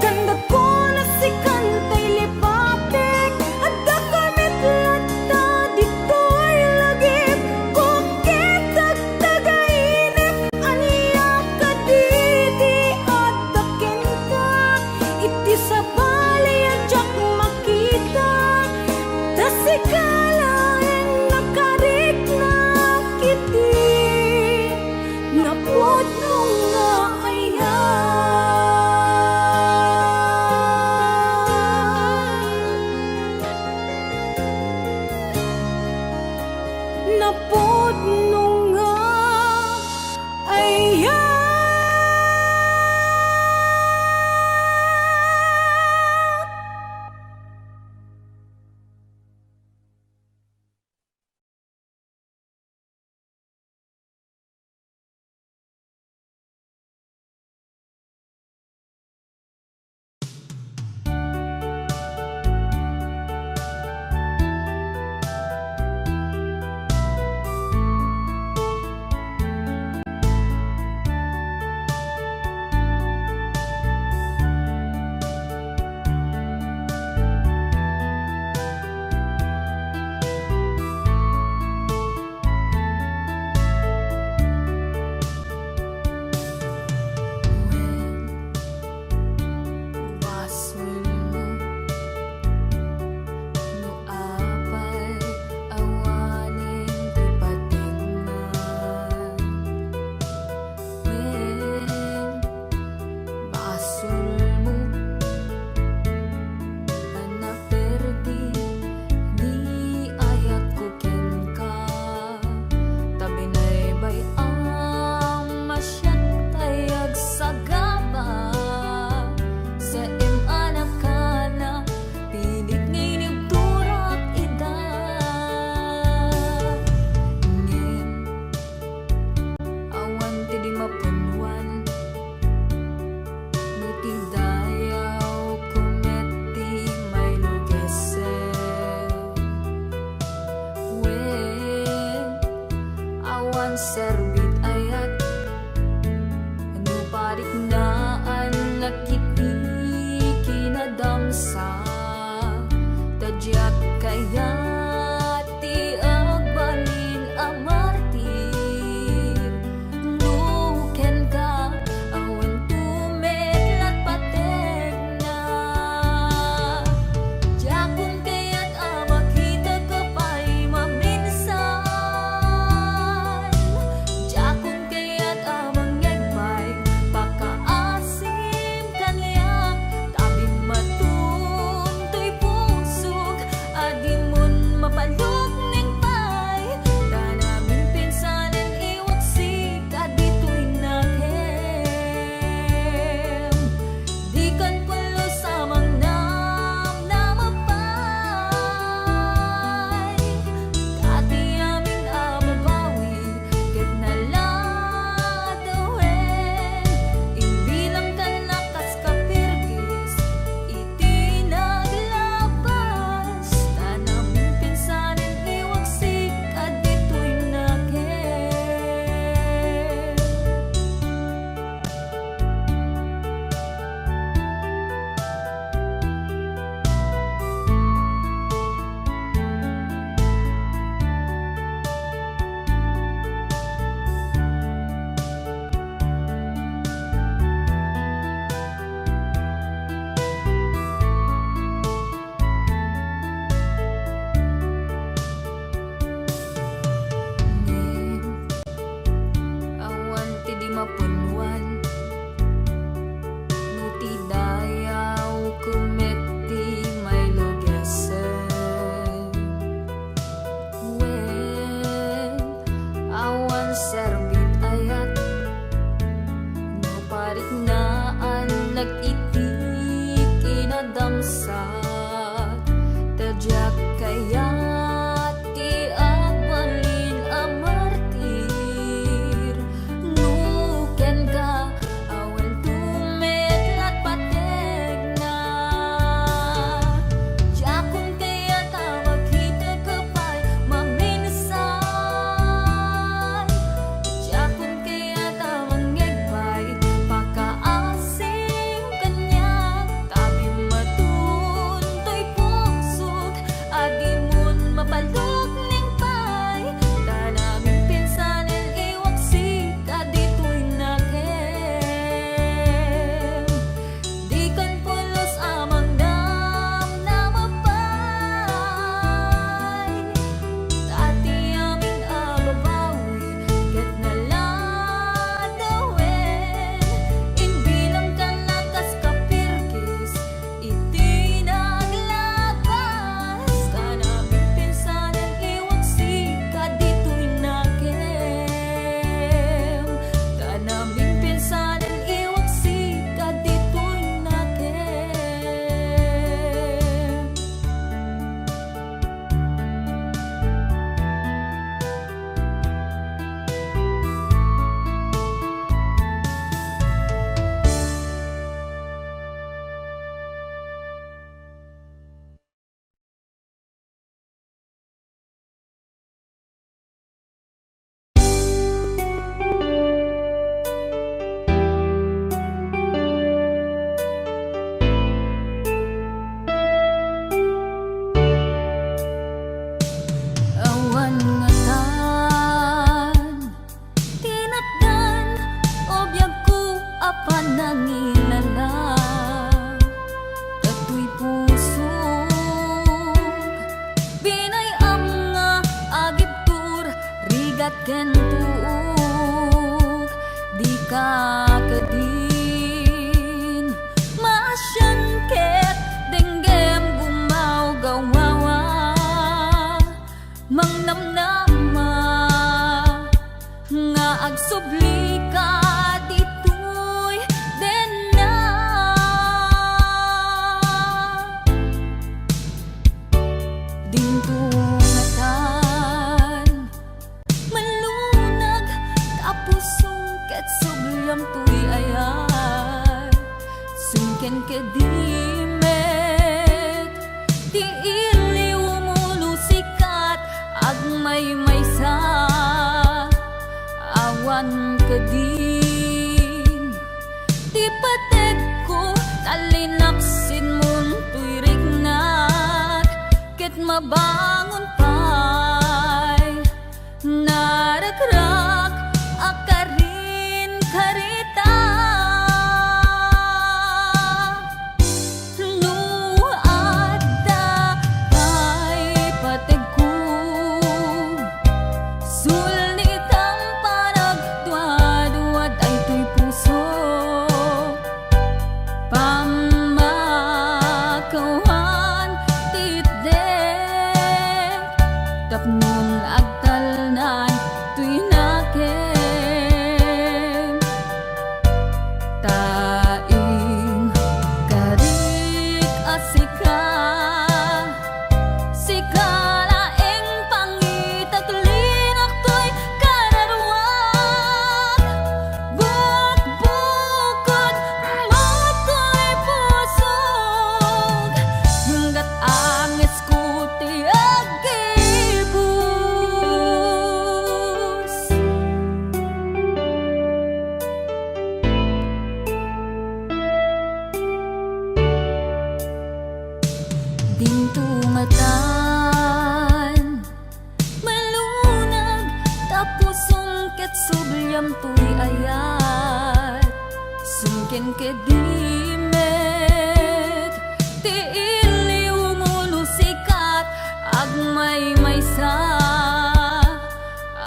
gandat ko na si kantay lipatek at dakamit lata dito'y lagip kukit tagtagainip aniyak kaditi at daken ka iti sa bali at jak makita tasikalaing nakarik na kiti napudnong nga kaya napudnong nga aya damsat tejak kayat ti agbalin a martir nuken ka awan tumetlat pateg na jakon kaya tawag kita kapay maminsay jakon kaya tawag ngegbay pakaasing kanya tabi matuntoy pusog adimun mapalog ning pay tanaming pinsanen iwaksi kaditoy nakem di kan pulos amang dam na mapay tati aming ababawi ket naladawen inbilang ka nakas kapirkis iti naglabas tanaming pinsanen iwaksi kaditoy nakem tanaming pinsanen iwaksi kaditoy nakem. Awan nga tan tinatdan obyag ko apan nangilala tatoy pusog binayam nga agibtur rigat ken tuog di ka kadin masyan ket denggem gumaw gawawa mangnamnama nga agsubli ka ditoy den na dintungatan malunag tapos sungket subyam tuy ayat sungken kedimet di iliw mulusikat agmay maysa awan kadin di pateg ko talinaksin mun tuy rignat ket mabangon pay naragrak akarin karita no adda kay pateg ko sulnitang panagduad-duad ay tuy puso pamakawan titdek tapnon agtalnan tuy nakem taing karik asika sikalaeng pangitaglinak to'y kararuan bukbukod mato'y pusog hanggat angis ko ti agibus dintungatan malunag tapos sungket subyam tuy ayat sungken kedimet ti iliw mulusikat agmay maysa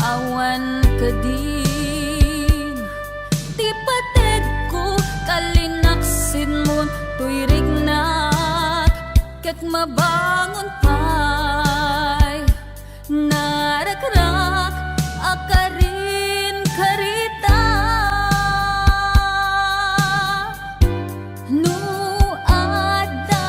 awan kadin ti pateg ko kalinaksin mon tuy rignat ket mabangon pay naragrak akarin karita no adda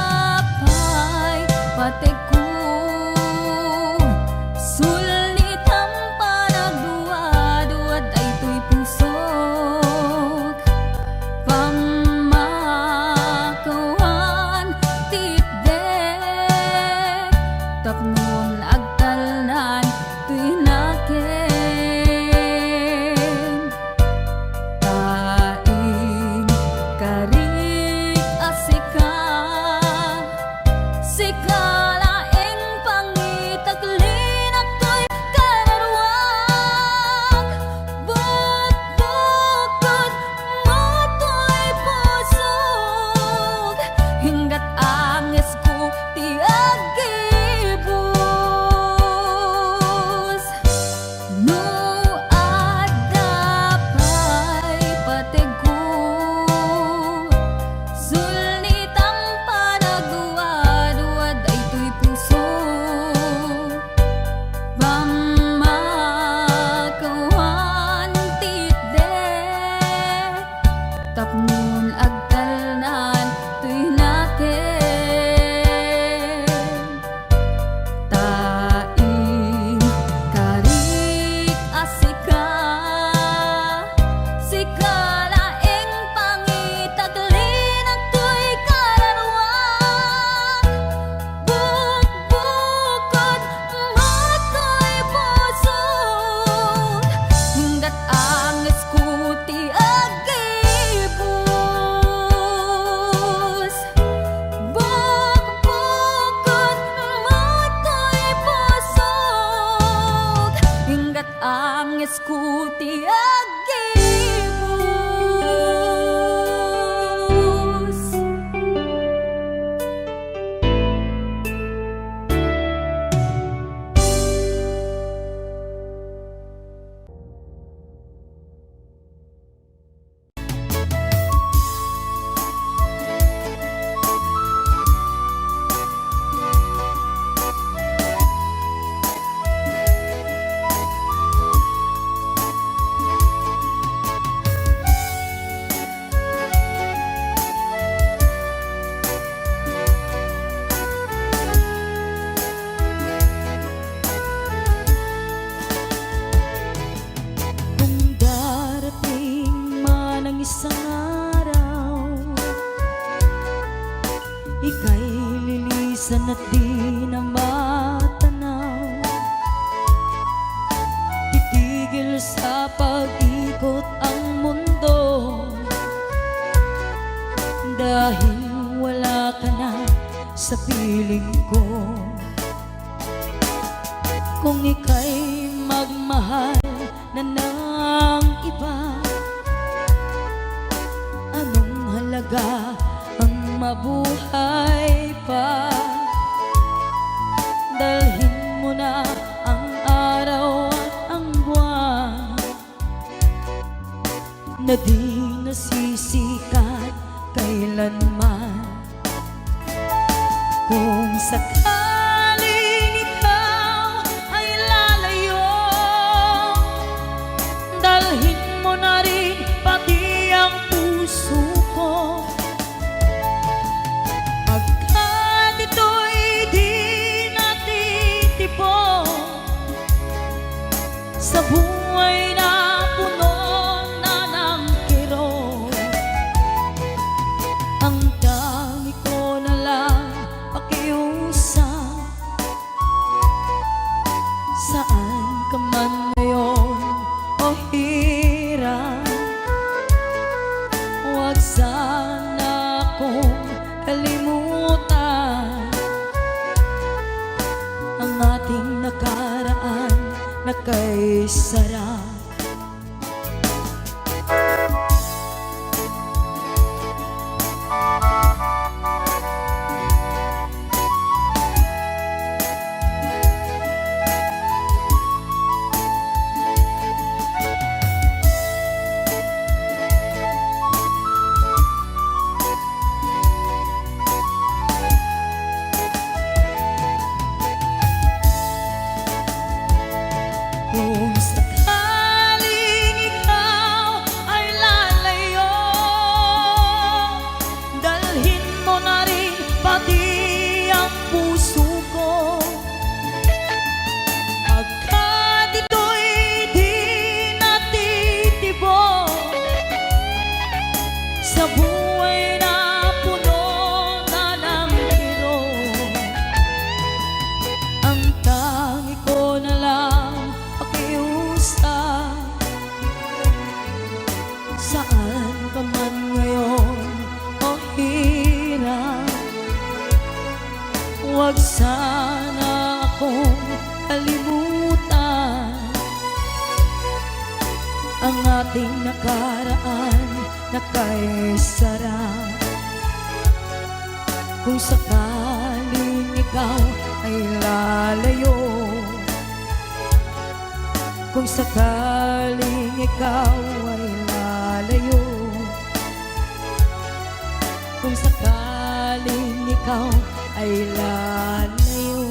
Diyos ko tiagibus. Kung darating man ang isang araw, ika'y lilisan at di na matanaw. Titigil sa pag-ikot ang mundo, dahil wala ka na sa piling ko. Kung ika'y magmahal na ng iba, anong halaga ang mabuhay pa? Dalhin mo na ang araw at ang buwan na di nasisikat kailanman. Kung sakaling ikaw ay lalayo, dalhin mo na rin pati ang puso ko. Pagkat ito'y di natitipon sa buhay na puno na ng kirot. Ang dami ko na lang pakiusap, saan ka man ngayon o hirap, huwag sana akong kalimutan ang ating nakaraan na kay sarap. Kung sakaling ikaw ay lalayo, dalhin mo na rin pati ang puso ko. Pagkat ito'y di natitibok sa buhay na puno na ng kirot. Ang tangi ko na lang pakiusap, saan ka man ngayon o hirap, huwag sana akong kalimutan ang ating nakaraan na kay sarap. Kung sakaling ikaw ay lalayo, kung sakaling ikaw ay lalayo, kung sakaling ikaw ay lalayo.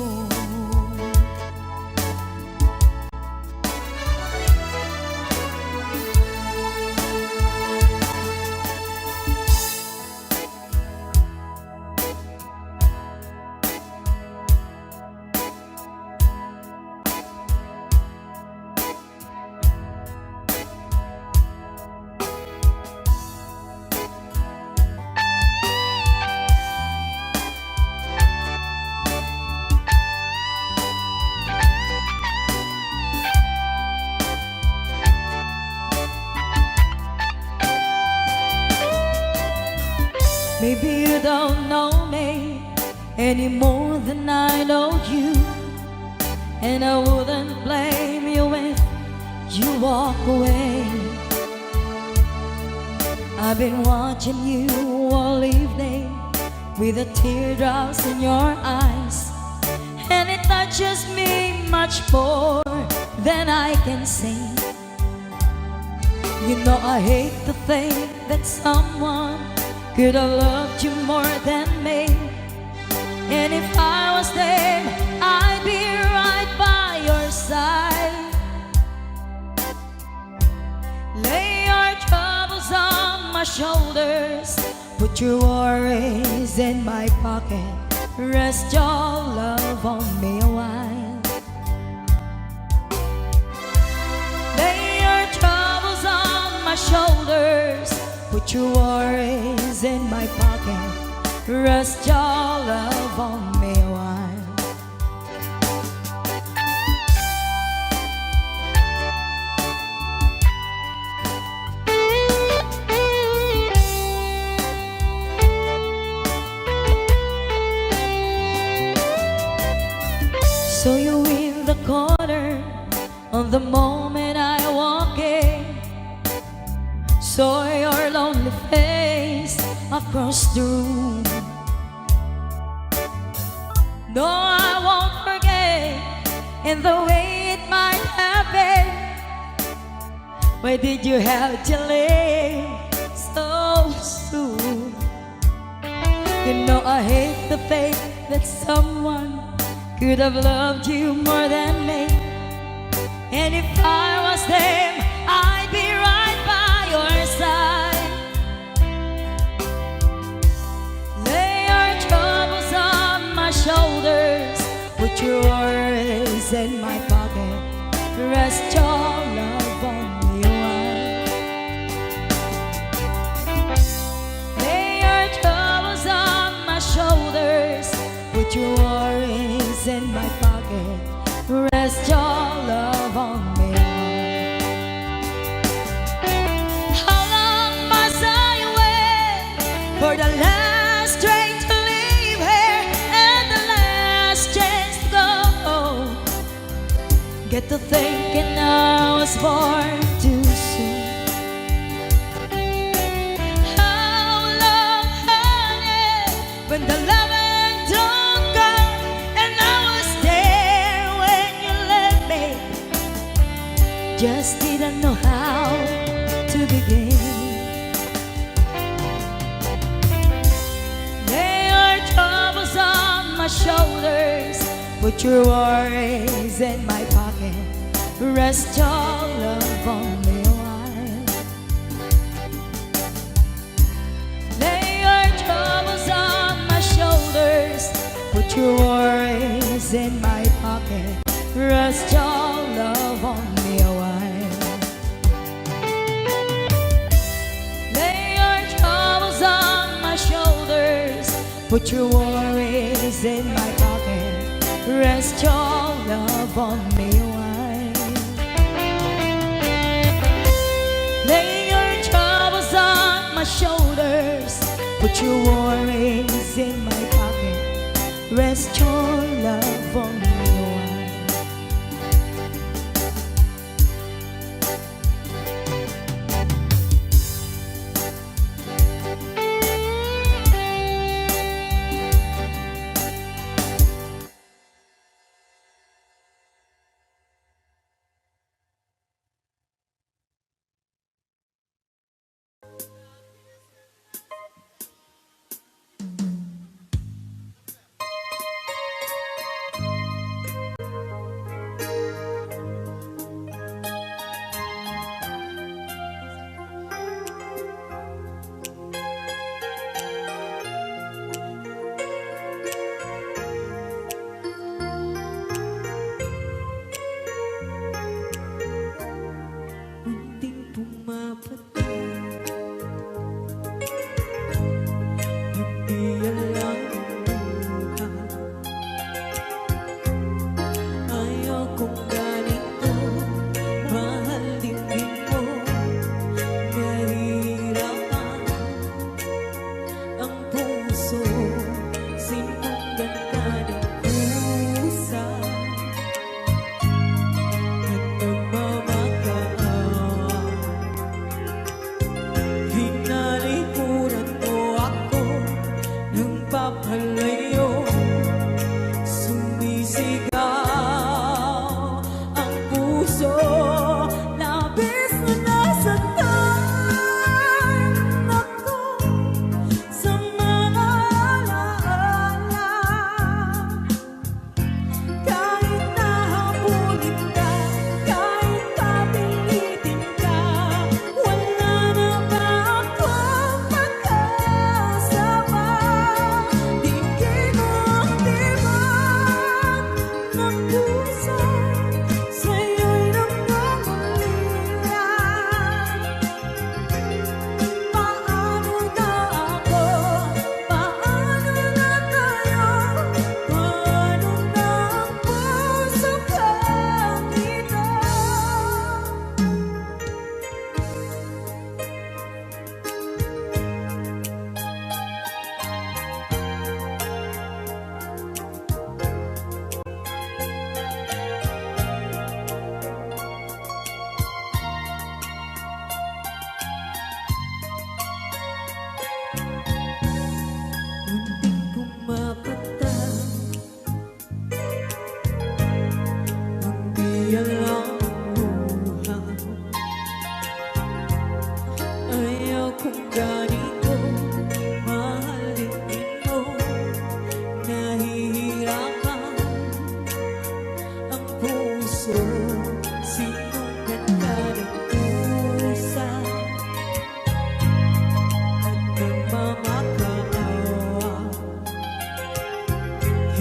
Maybe you don't know me any more than I know you, and I wouldn't blame you if you walk away. I've been watching you all evening with the teardrops in your eyes, and it touches me much more than I can say. You know I hate to think that someone could have loved you more than me. And if I was them, I'd be right by your side. Lay your troubles on my shoulders, put your worries in my pocket, rest your love on me a while. Lay your troubles on my shoulders, put your worries in my pocket, rest your love on me a while. So you in the corner on the moment I walk in, saw your lonely face across the room. No, I won't forget in the way it might happen. Why did you have to leave so soon? You know I hate the faith that someone could have loved you more than me. And if I was them, I'd be right by your side. Lay your troubles on my shoulders, put your worries in my pocket, rest your love on me a while. Lay your troubles on my shoulders, put your worries in my pocket, rest your love on me. How long must I wait for the last train to leave here and the last chance to go? Get to thinking I was born too soon. How long, honey, when the loving don't come, and I was there when you left me, just didn't know how to begin. Lay your troubles on my shoulders, put your worries in my pocket, rest your love on me a while. Lay your troubles on my shoulders, put your worries in my pocket, rest your love on me a while. Lay your troubles on my shoulders, put your worries in my pocket, rest your love on me a while. Lay your troubles on my shoulders, put your worries in my pocket, rest your love on me a while.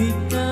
Di ka